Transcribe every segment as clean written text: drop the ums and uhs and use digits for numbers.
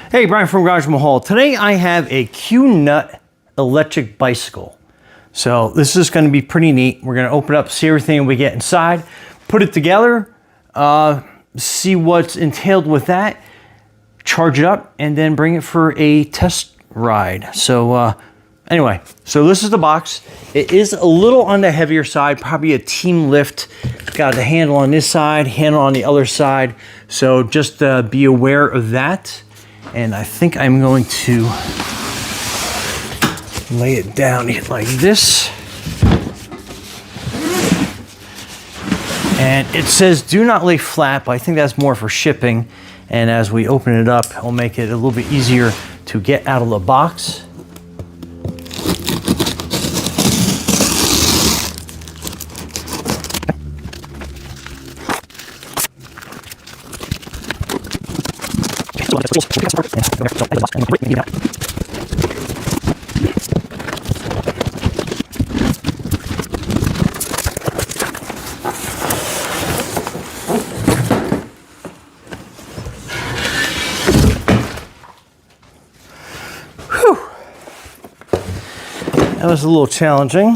Hey, Brian from Garage Mahal. Today I have a QNUT electric bicycle. So this is going to be pretty neat. We're going to open up, see everything we get inside, put it together, see what's entailed with that, charge it up, and then bring it for a test ride. So anyway, so this is the box. It is a little on the heavier side, probably a team lift. Got the handle on this side, handle on the other side. So just be aware of that. And I think I'm going to lay it down like this. And it says do not lay flat, but I think that's more for shipping. And as we open it up, it'll make it a little bit easier to get out of the box. That was a little challenging.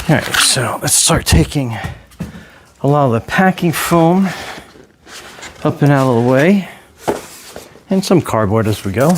All right, so let's start taking a lot of the packing foam up and out of the way, and some cardboard as we go.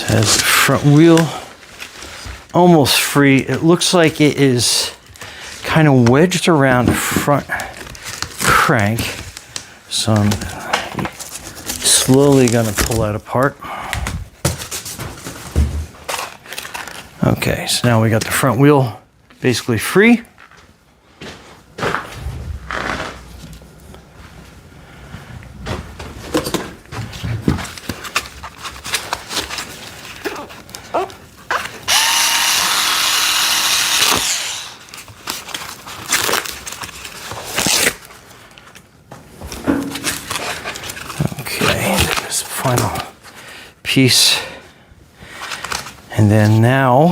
Has the front wheel almost free. It looks like it is kind of wedged around the front crank. So I'm slowly going to pull that apart. Okay, so now we got the front wheel basically free. Final piece, and then now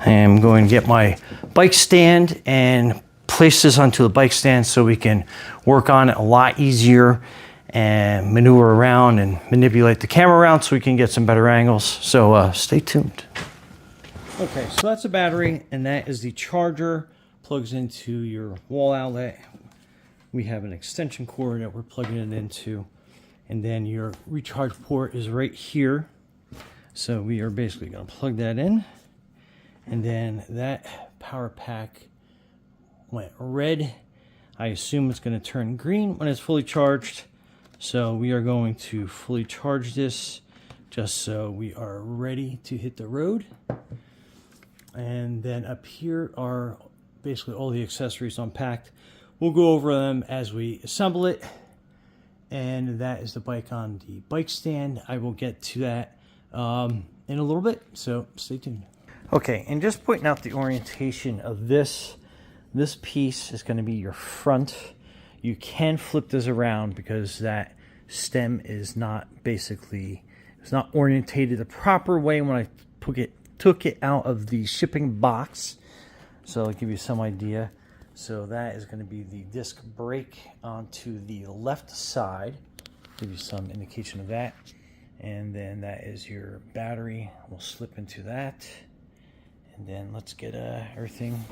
I am going to get my bike stand and place this onto the bike stand so we can work on it a lot easier and maneuver around and manipulate the camera around so we can get some better angles. So stay tuned. Okay, so that's the battery, and that is the charger. Plugs into your wall outlet. We have an extension cord that we're plugging it into. And then your recharge port is right here. So we are basically going to plug that in. And then that power pack went red. I assume it's going to turn green when it's fully charged. So we are going to fully charge this just so we are ready to hit the road. And then up here are basically all the accessories unpacked. We'll go over them as we assemble it. And that is the bike on the bike stand. I will get to that in a little bit, so stay tuned. Okay, and just pointing out the orientation of this. This piece is going to be your front. You can flip this around because that stem is not it's not orientated the proper way when I took it out of the shipping box. So I'll give you some idea. So that is going to be the disc brake onto the left side. Give you some indication of that. And then that is your battery. We'll slip into that. And then let's get everything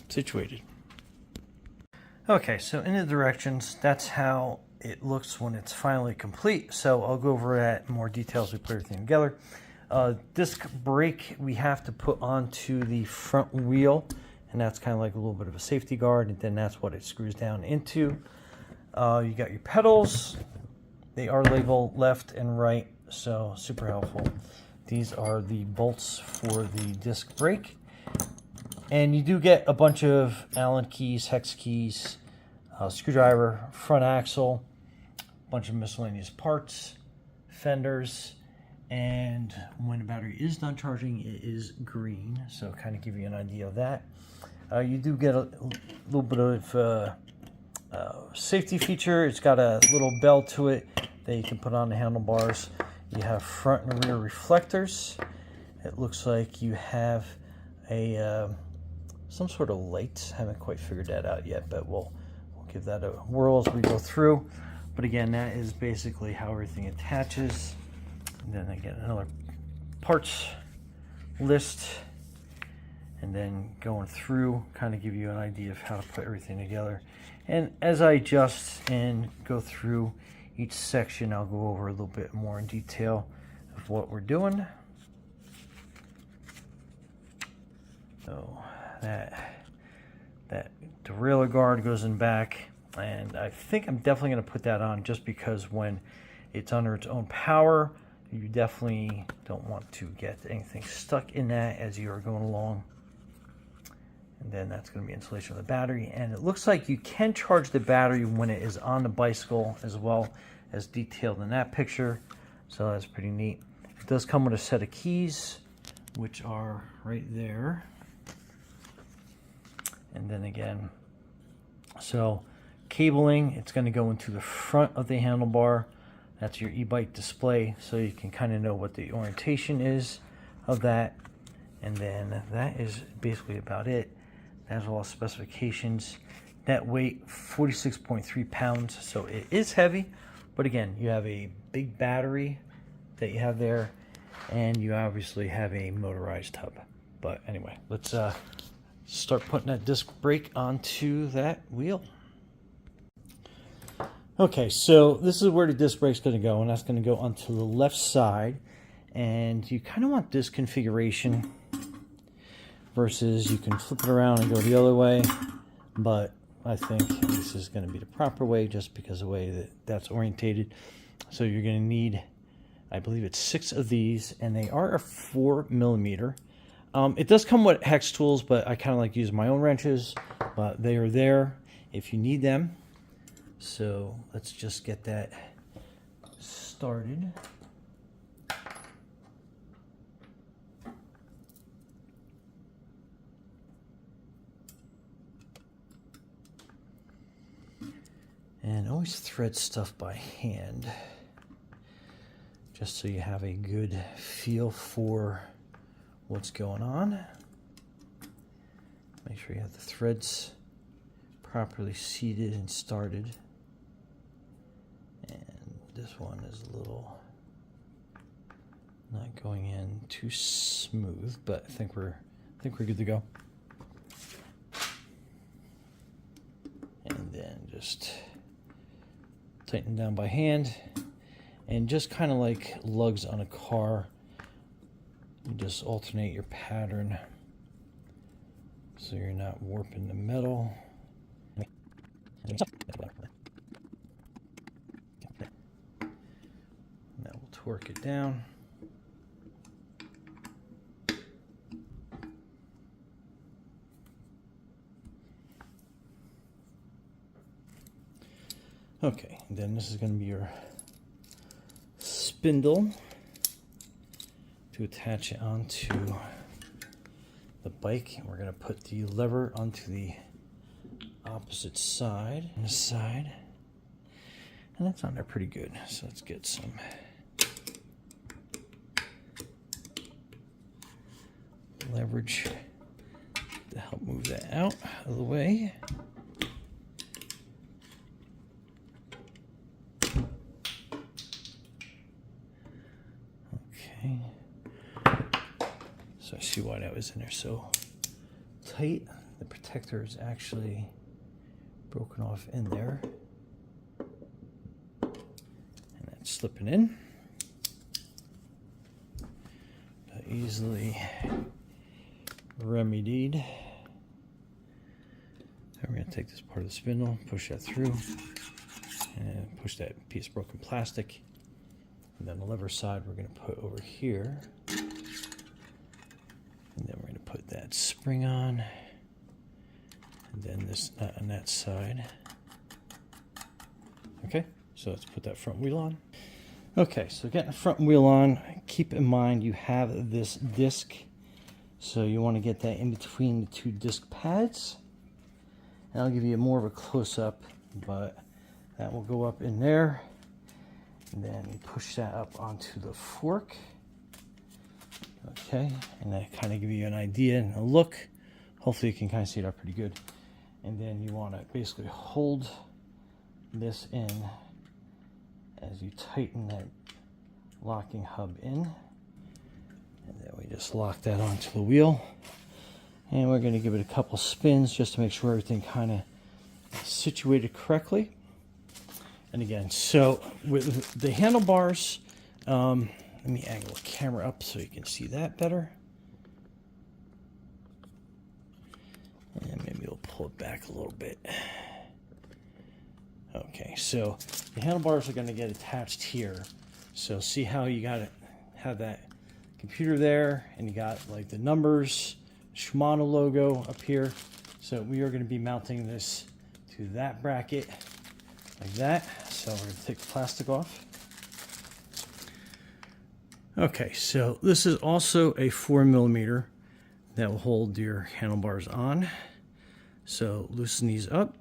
situated. Okay, so in the directions, that's how it looks when it's finally complete. So I'll go over that in more detail as we put everything together. Disc brake we have to put onto the front wheel, and that's kind of like a little bit of a safety guard, and then that's what it screws down into. You got your pedals. They are labeled left and right, so super helpful. These are the bolts for the disc brake. And you do get a bunch of Allen keys, hex keys, screwdriver, front axle, a bunch of miscellaneous parts, fenders, and when the battery is done charging, it is green, so kind of give you an idea of that. You do get a little bit of safety feature. It's got a little bell to it that you can put on the handlebars. You have front and rear reflectors. It looks like you have a some sort of light. Haven't quite figured that out yet, but we'll give that a whirl as we go through. But again, that is basically how everything attaches. And then again, another parts list, and then going through, kind of give you an idea of how to put everything together. And as I adjust and go through each section, I'll go over a little bit more in detail of what we're doing. So that derailleur guard goes in back, and I think I'm definitely going to put that on just because when it's under its own power, you definitely don't want to get anything stuck in that as you are going along. And then that's going to be insulation of the battery. And it looks like you can charge the battery when it is on the bicycle as well, as detailed in that picture. So that's pretty neat. It does come with a set of keys, which are right there. And then again, so cabling, it's going to go into the front of the handlebar. That's your e-bike display, so you can kind of know what the orientation is of that. And then that is basically about it. That's all specifications. Net weight 46.3 pounds, so it is heavy. But again, you have a big battery that you have there, and you obviously have a motorized hub. But anyway, let's start putting that disc brake onto that wheel. Okay, so this is where the disc brake's going to go, and that's going to go onto the left side. And you kind of want this configuration versus you can flip it around and go the other way, but I think this is going to be the proper way just because of the way that that's orientated. So you're going to need, I believe it's 6 of these, and they are a 4mm. It does come with hex tools, but I kind of like use my own wrenches, but they are there if you need them. So let's just get that started. And always thread stuff by hand, just so you have a good feel for what's going on. Make sure you have the threads properly seated and started. And this one is a little not going in too smooth, but I think we're good to go. And then just tighten down by hand, and just kind of like lugs on a car, you just alternate your pattern so you're not warping the metal. Now we'll torque it down. Okay, then this is going to be your spindle to attach it onto the bike. And we're going to put the lever onto the opposite side and this side. And that's on there pretty good. So let's get some leverage to help move that out of the way. So I see why that was in there so tight. The protector is actually broken off in there. And that's slipping in. easily remedied. And we're going to take this part of the spindle, push that through, and push that piece of broken plastic. And then the lever side we're going to put over here. And then we're going to put that spring on. And then this nut on that side. Okay, so let's put that front wheel on. Okay, so getting the front wheel on, keep in mind you have this disc. So you want to get that in between the two disc pads. And I'll give you more of a close-up, but that will go up in there. And then you push that up onto the fork. Okay, and that kind of give you an idea and a look. Hopefully you can kind of see that pretty good. And then you want to basically hold this in as you tighten that locking hub in. And then we just lock that onto the wheel. And we're going to give it a couple spins just to make sure everything kind of is situated correctly. And again, so with the handlebars, let me angle the camera up so you can see that better. And maybe we'll pull it back a little bit. Okay, so the handlebars are going to get attached here. So see how you got to have that computer there, and you got like the numbers, Shimano logo up here. So we are going to be mounting this to that bracket like that. So we're going to take the plastic off. Okay, so this is also a 4mm that will hold your handlebars on. So loosen these up.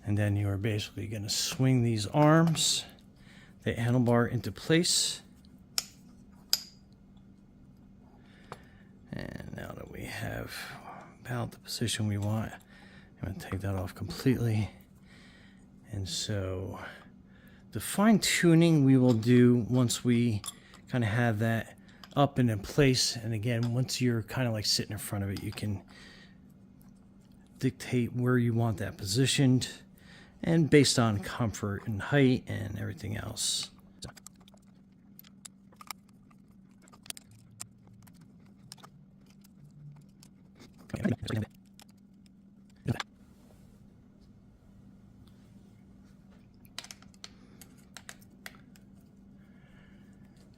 And then you are basically going to swing these arms, the handlebar into place. And now that we have about the position we want, I'm going to take that off completely. And so the fine tuning we will do once we kind of have that up and in place. And again, once you're kind of like sitting in front of it, you can dictate where you want that positioned, and based on comfort and height and everything else.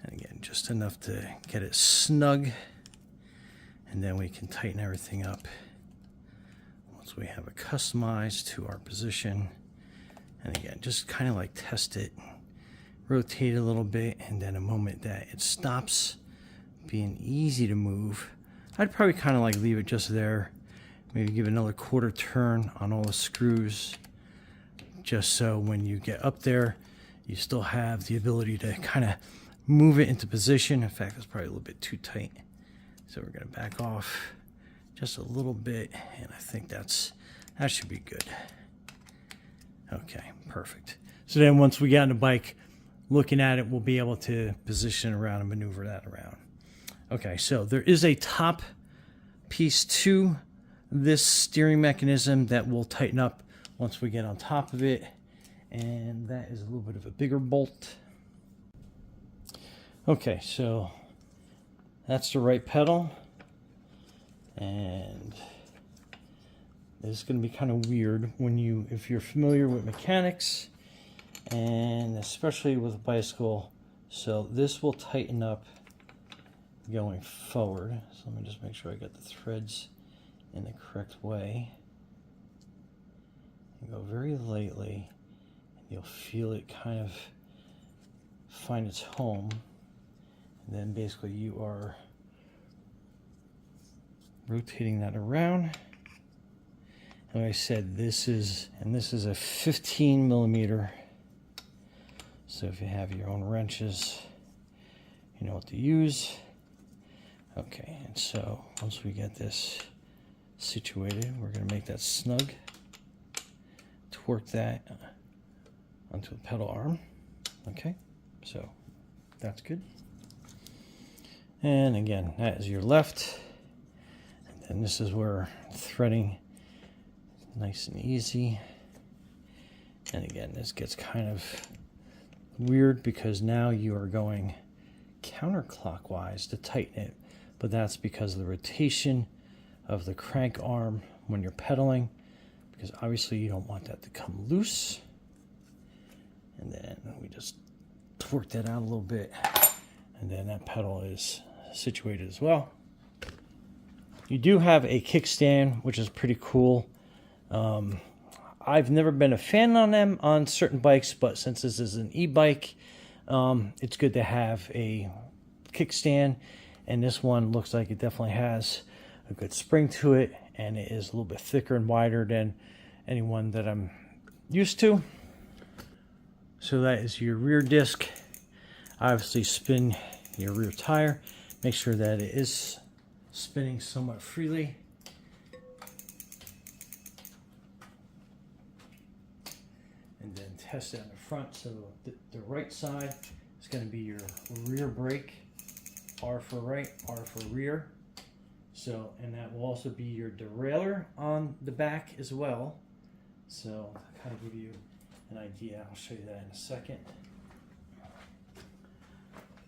And again, just enough to get it snug, and then we can tighten everything up once we have it customized to our position. And again, just kind of like test it, rotate it a little bit, and then a moment that it stops being easy to move, I'd probably kind of like leave it just there. Maybe give it another quarter turn on all the screws, just so when you get up there, you still have the ability to kind of move it into position. In fact, it's probably a little bit too tight. So we're going to back off just a little bit, and I think that should be good. Okay, perfect. So then once we get on the bike, looking at it, we'll be able to position around and maneuver that around. Okay, so there is a top piece to this steering mechanism that will tighten up once we get on top of it, and that is a little bit of a bigger bolt. Okay, so that's the right pedal, and it's going to be kind of weird if you're familiar with mechanics, and especially with a bicycle. So this will tighten up going forward. So let me just make sure I got the threads in the correct way. And go very lightly, and you'll feel it kind of find its home. And then basically you are rotating that around. And like I said, this is a 15mm. So if you have your own wrenches, you know what to use. Okay, and so once we get this situated, we're going to make that snug. Torque that onto the pedal arm. Okay, so that's good. And again, that is your left. And then this is where threading nice and easy. And again, this gets kind of weird because now you are going counterclockwise to tighten it, but that's because of the rotation of the crank arm when you're pedaling, because obviously you don't want that to come loose. And then we just torque that out a little bit, and then that pedal is situated as well. You do have a kickstand, which is pretty cool. I've never been a fan on them on certain bikes, but since this is an e-bike, it's good to have a kickstand, and this one looks like it definitely has a good spring to it, and it is a little bit thicker and wider than any one that I'm used to. So that is your rear disc. Obviously spin your rear tire. Make sure that it is spinning somewhat freely. And then test it on the front. So the right side is going to be your rear brake. R for right, R for rear. So, and that will also be your derailleur on the back as well. So, I'll kind of give you an idea. I'll show you that in a second.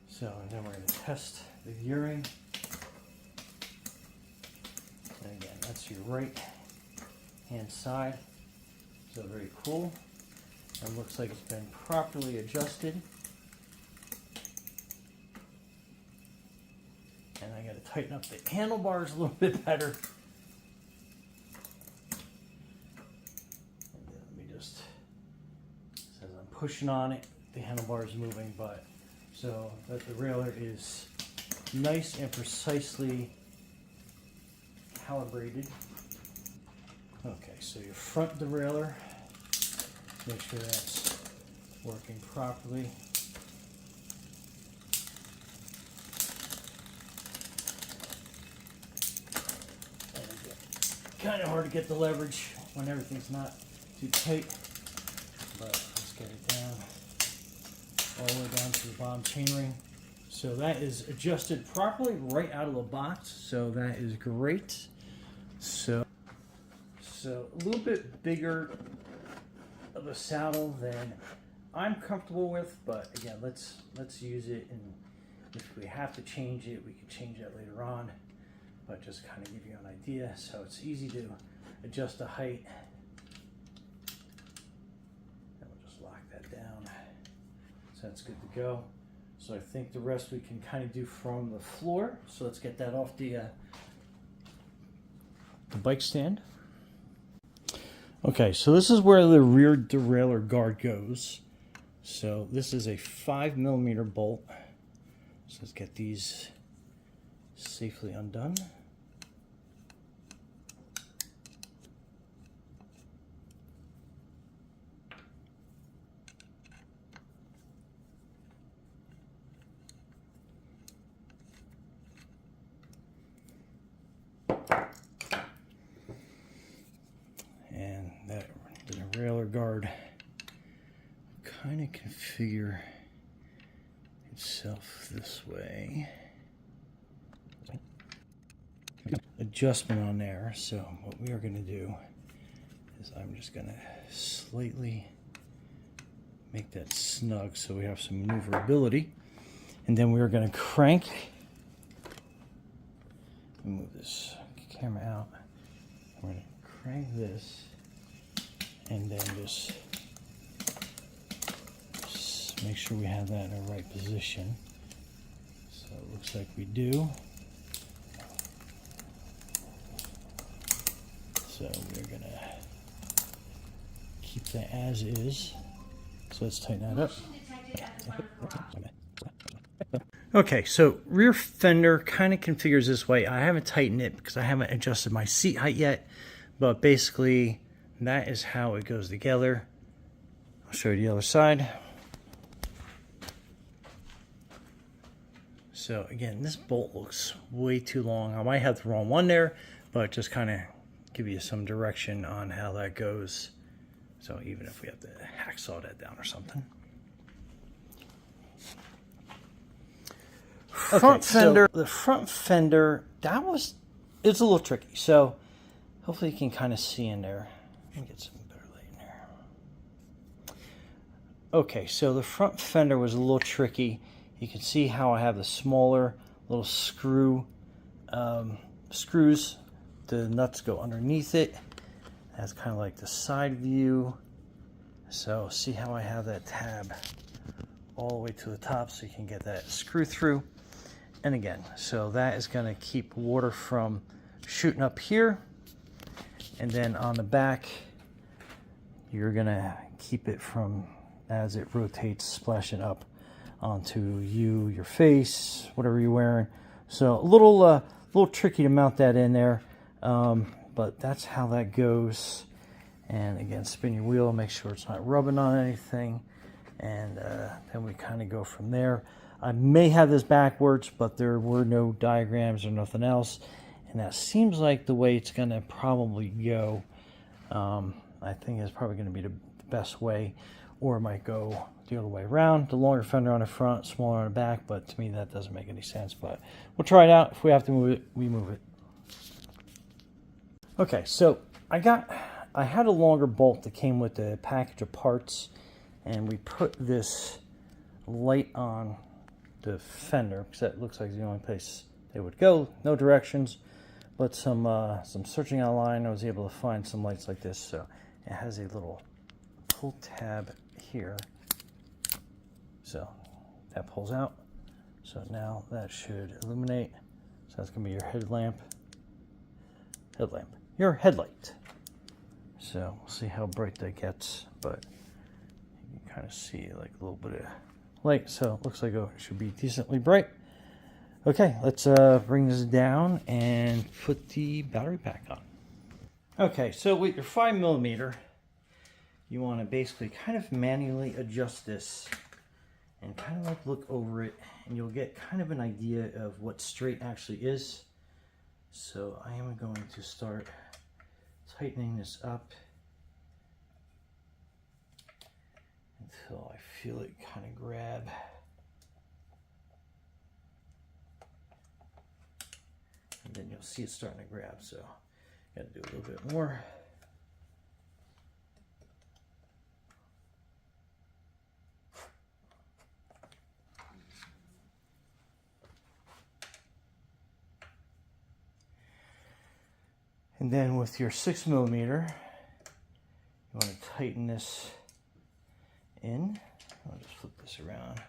So, and then we're going to test the gearing. And again, that's your right hand side. So very cool. It looks like it's been properly adjusted. And I got to tighten up the handlebars a little bit better. And then let me just, as I'm pushing on it, the handlebar is moving, but so that the derailleur is nice and precisely calibrated. Okay, so your front derailleur, make sure that's working properly. Kind of hard to get the leverage when everything's not too tight, but let's get it down all the way down to the bottom chainring. So that is adjusted properly right out of the box, so that is great. So a little bit bigger of a saddle than I'm comfortable with, but again, let's use it, and if we have to change it, we can change that later on. But just kind of give you an idea. So it's easy to adjust the height. And we'll just lock that down. So that's good to go. So I think the rest we can kind of do from the floor. So let's get that off the bike stand. Okay, so this is where the rear derailleur guard goes. So this is a 5mm bolt. So let's get these safely undone. And that the derailleur guard kind of configure itself this way. Adjustment on there. So what we are going to do is I'm just going to slightly make that snug so we have some maneuverability, and then we are going to crank. Move this camera out. We're going to crank this, and then just make sure we have that in the right position. So it looks like we do. So we're gonna keep that as is. So let's tighten that up. Okay, so rear fender kind of configures this way. I haven't tightened it because I haven't adjusted my seat height yet, but basically that is how it goes together. I'll show you the other side. So again, this bolt looks way too long. I might have the wrong one there, but just kind of give you some direction on how that goes. So even if we have to hacksaw that down or something. Front fender, so the front fender, it's a little tricky. So hopefully you can kind of see in there. Let me get some better light in there. Okay, so the front fender was a little tricky. You can see how I have the smaller little screws. The nuts go underneath it. That's kind of like the side view. So see how I have that tab all the way to the top so you can get that screw through. And again, so that is going to keep water from shooting up here. And then on the back, you're going to keep it from, as it rotates, splashing up onto you, your face, whatever you're wearing. So a little tricky to mount that in there, but that's how that goes. And again, spin your wheel, make sure it's not rubbing on anything, and then we kind of go from there. I may have this backwards, but there were no diagrams or nothing else, and that seems like the way it's going to probably go. I think it's probably going to be the best way, or it might go the other way around. The longer fender on the front, smaller on the back, but to me that doesn't make any sense, but we'll try it out. If we have to move it, we move it. Okay, so I had a longer bolt that came with the package of parts, and we put this light on the fender because that looks like the only place they would go. No directions, but some searching online, I was able to find some lights like this. So it has a little pull tab here, so that pulls out. So now that should illuminate. So that's gonna be your your headlight. So we'll see how bright that gets, but you can kind of see like a little bit of light. So it looks like it should be decently bright. Okay, let's bring this down and put the battery pack on. Okay, so with your 5mm, you want to basically kind of manually adjust this and kind of like look over it, and you'll get kind of an idea of what straight actually is. So I am going to start tightening this up until I feel it kind of grab. And then you'll see it starting to grab, so got to do a little bit more. And then with your 6mm, you want to tighten this in. I'll just flip this around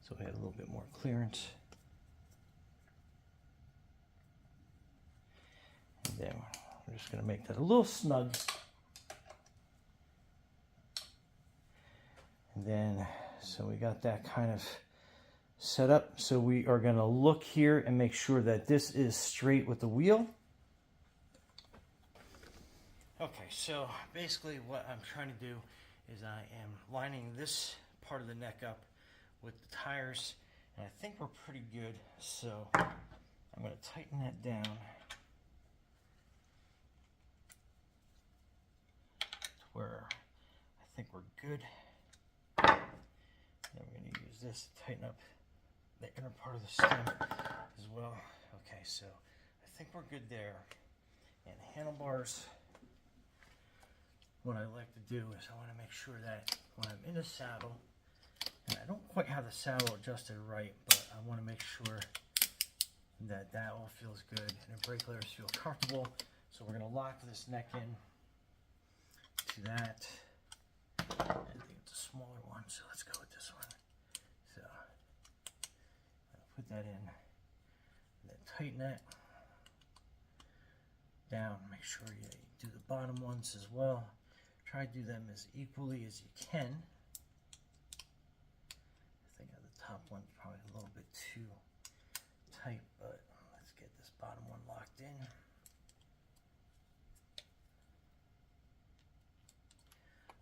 so we have a little bit more clearance. And then we're just going to make that a little snug. And then, so we got that kind of set up. So we are going to look here and make sure that this is straight with the wheel. Okay, so basically what I'm trying to do is I am lining this part of the neck up with the tires, and I think we're pretty good. So I'm going to tighten that down to where I think we're good. Then we're going to use this to tighten up the inner part of the stem as well. Okay, so I think we're good there. And handlebars, what I like to do is I want to make sure that when I'm in the saddle, and I don't quite have the saddle adjusted right, but I want to make sure that that all feels good and the brake levers feel comfortable. So we're going to lock this neck in to that. I think it's a smaller one, so let's go with this one. So I'll put that in, and then tighten it down. Make sure you do the bottom ones as well. Try to do them as equally as you can. I think the top one's probably a little bit too tight, but let's get this bottom one locked in.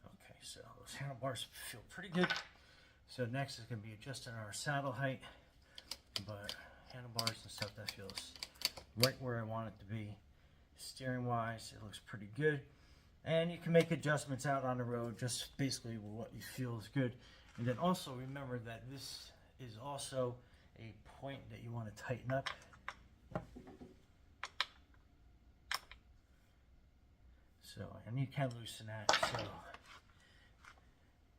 Okay, so those handlebars feel pretty good. So next is going to be adjusting our saddle height, but handlebars and stuff, that feels right where I want it to be. Steering wise, it looks pretty good. And you can make adjustments out on the road, just basically what you feel is good. And then also remember that this is also a point that you want to tighten up. So, and you can loosen that. So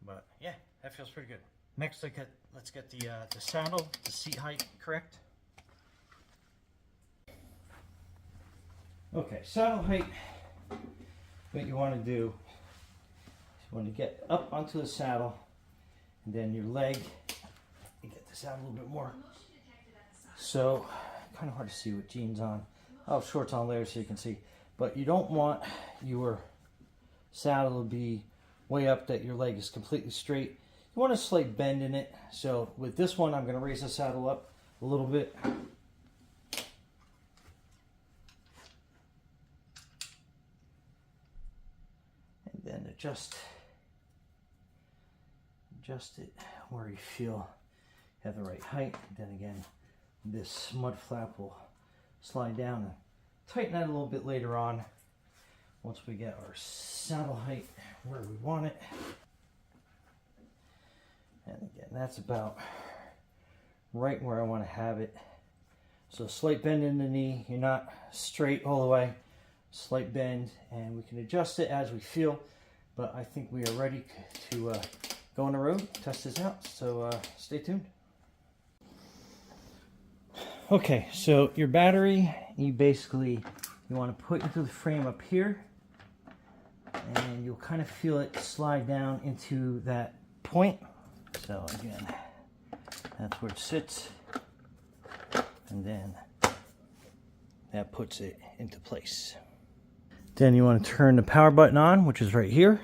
But yeah, that feels pretty good. Next, let's get the saddle, the seat height correct. Okay, saddle height. What you want to do is you want to get up onto the saddle, and then your leg. You get this out a little bit more. So, kind of hard to see with jeans on. I'll have shorts on later so you can see. But you don't want your saddle to be way up that your leg is completely straight. You want a slight bend in it. So with this one, I'm going to raise the saddle up a little bit. And then adjust it where you feel you have the right height. Then again, this mud flap will slide down and tighten that a little bit later on once we get our saddle height where we want it. And again, that's about right where I want to have it. So slight bend in the knee. You're not straight all the way. Slight bend, and we can adjust it as we feel. But I think we are ready to go on the road, test this out. So stay tuned. Okay, so your battery, you want to put into the frame up here, and you'll kind of feel it slide down into that point. So again, that's where it sits, and then that puts it into place. Then you want to turn the power button on, which is right here.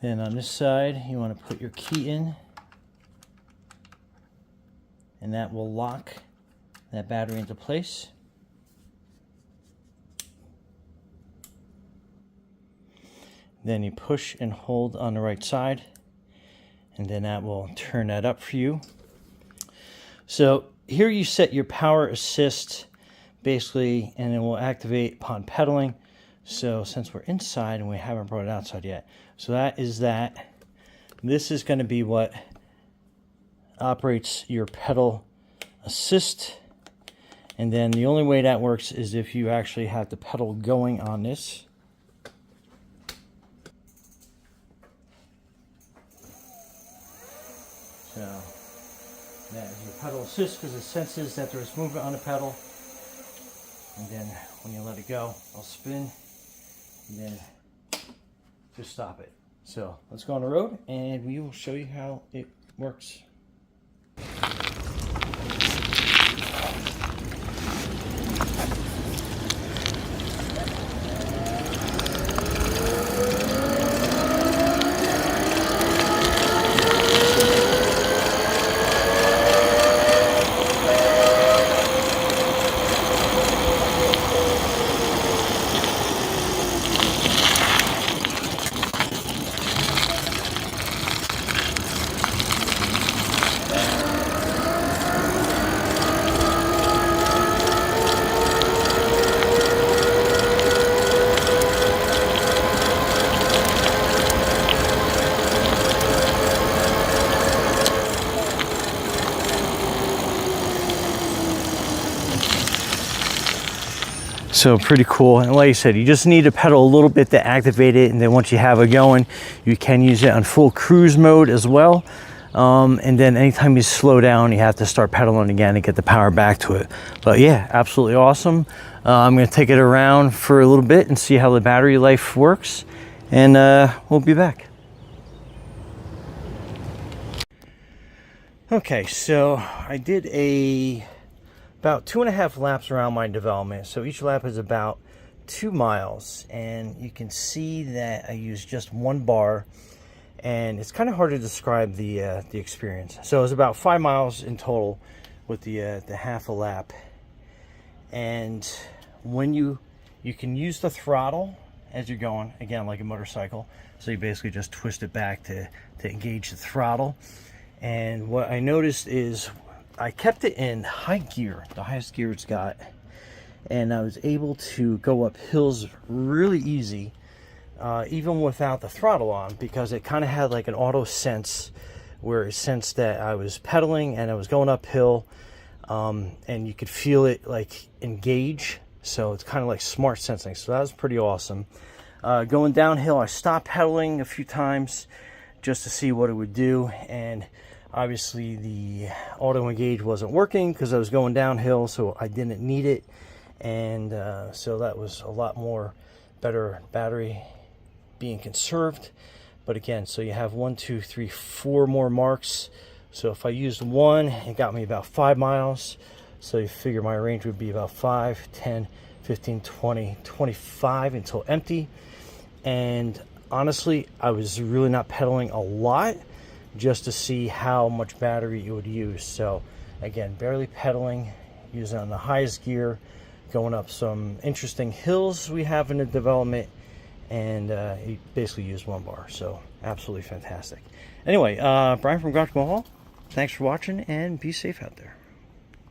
Then on this side, you want to put your key in, and that will lock that battery into place. Then you push and hold on the right side, and then that will turn that up for you. So here you set your power assist basically, and it will activate upon pedaling. So since we're inside and we haven't brought it outside yet, so that is that. This is going to be what operates your pedal assist, and then the only way that works is if you actually have the pedal going on this. So that is your pedal assist, because it senses that there's movement on the pedal, and then when you let it go, it'll spin, and then just stop it. So let's go on the road and we will show you how it works. So pretty cool, and like I said, you just need to pedal a little bit to activate it, and then once you have it going, you can use it on full cruise mode as well. And then anytime you slow down, you have to start pedaling again to get the power back to it. But yeah, absolutely awesome. I'm going to take it around for a little bit and see how the battery life works, and we'll be back. Okay, so I did about 2.5 laps around my development. So each lap is about 2 miles, and you can see that I use just one bar, and it's kind of hard to describe the experience. So it was about 5 miles in total with the half a lap. And when you can use the throttle as you're going, again, like a motorcycle. So you basically just twist it back to engage the throttle. And what I noticed is I kept it in high gear, the highest gear it's got, and I was able to go up hills really easy, even without the throttle on, because it kind of had like an auto sense where it sensed that I was pedaling and I was going uphill, and you could feel it like engage. So it's kind of like smart sensing. So that was pretty awesome. Going downhill, I stopped pedaling a few times just to see what it would do, and obviously the auto engage wasn't working because I was going downhill, so I didn't need it. And so that was a lot more better battery being conserved. But again, so you have 1, 2, 3, 4 more marks. So if I used one, it got me about 5 miles. So you figure my range would be about 5, 10, 15, 20, 25 until empty. And honestly, I was really not pedaling a lot just to see how much battery it would use. So again, barely pedaling, using on the highest gear, going up some interesting hills we have in the development, and he basically used 1 bar. So absolutely fantastic. Anyway, Brian from Garage Hall, thanks for watching, and be safe out there.